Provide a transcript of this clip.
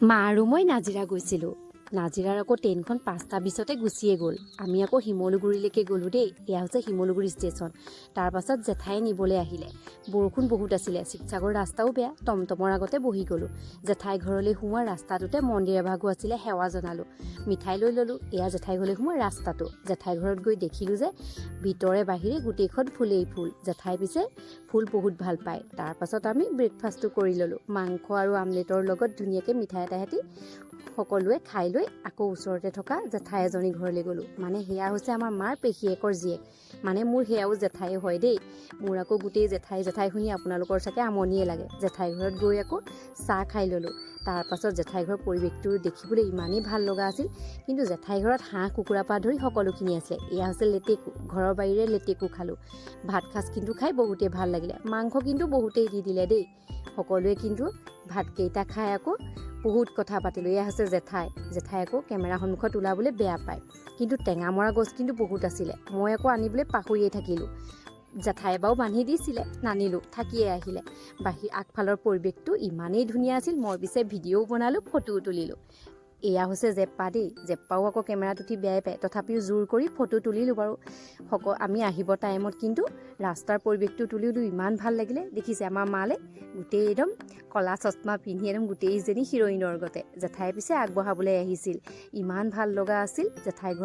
মা আৰু মই নাজিৰা গৈছিলোঁ। নাজিৰাৰ আকৌ ট্ৰেইনখন 5:20তে গুচিয়ে গ'ল। আমি আকৌ শিমলুগুৰিলৈকে গ'লোঁ দেই। এয়া হৈছে শিমলুগুৰি ষ্টেচন। তাৰপাছত জেঠাই নিবলৈ আহিলে। বৰষুণ বহুত আছিলে, শিৱসাগৰ ৰাস্তাও বেয়া। টমটমৰ আগতে বহি গ'লোঁ। জেঠাই ঘৰলৈ সোমোৱা ৰাস্তাটোতে মন্দিৰ এভাগো আছিলে, সেৱা জনালোঁ। মিঠাই লৈ ল'লোঁ। এয়া জেঠাই ঘৰলৈ সোমোৱা ৰাস্তাটো। জেঠাই ঘৰত গৈ দেখিলোঁ যে ভিতৰে বাহিৰে গোটেইখন ফুলেই ফুল। জেঠাই পিছে ফুল বহুত ভাল পায়। তাৰপাছত আমি ব্ৰেকফাষ্টটো কৰি ল'লোঁ। মাংস আৰু আমলেটৰ লগত ধুনীয়াকৈ মিঠাই এটা হেতি সকলোৱে খাই লৈ আকৌ ওচৰতে থকা জেঠাই এজনী ঘৰলৈ গ'লোঁ। মানে সেয়া হৈছে আমাৰ মাৰ পেহীয়েকৰ জীয়েক। মানে মোৰ সেয়াও জেঠাই হয় দেই। মোৰ আকৌ গোটেই জেঠাই শুনি আপোনালোকৰ চাগে আমনিয়ে লাগে। জেঠাই ঘৰত গৈ আকৌ চাহ খাই ল'লোঁ। তাৰপাছত জেঠাই ঘৰৰ পৰিৱেশটো দেখিবলৈ ইমানেই ভাল লগা আছিল। কিন্তু জেঠাই ঘৰত হাঁহ কুকুৰাৰ পৰা ধৰি সকলোখিনি আছিলে। এয়া হৈছে লেটেকু। ঘৰৰ বাৰীৰে লেটেকু খালোঁ। ভাত সাজ কিন্তু খাই বহুতেই ভাল লাগিলে। মাংস কিন্তু বহুতেই দি দিলে দেই। সকলোৱে কিন্তু ভাতকেইটা খাই আকৌ বহুত কথা পাতিলোঁ। এয়া হৈছে জেঠাই আকৌ কেমেৰা সন্মুখত ওলাবলৈ বেয়া পায়। কিন্তু টেঙা মৰা গছ কিন্তু বহুত আছিলে। মই আকৌ আনিবলৈ পাহৰিয়ে থাকিলোঁ। জেঠাই বাৰু বান্ধি দিছিলে, নানিলোঁ, থাকিয়ে আহিলে। আগফালৰ পৰিৱেশটো ইমানেই ধুনীয়া আছিল। মই পিছে ভিডিঅ'ও বনালোঁ, ফটোও তুলিলোঁ। এয়া হৈছে জেপ্পা দেই। জেপ্পাও আকৌ কেমেৰাত উঠি বেয়াই পায়, তথাপিও জোৰ কৰি ফটো তুলিলোঁ বাৰু। আমি আহিব টাইমত কিন্তু ৰাস্তাৰ পৰিৱেশটো তুলিলোঁ, ইমান ভাল লাগিলে। দেখিছে আমাৰ মালে গোটেই একদম ক'লা চশমা পিন্ধি একদম গোটেইজনী হিৰ'ইনৰ গতে। জেঠাই পিছে আগবঢ়াবলৈ আহিছিল। ইমান ভাল লগা আছিল জেঠাই ঘৰ।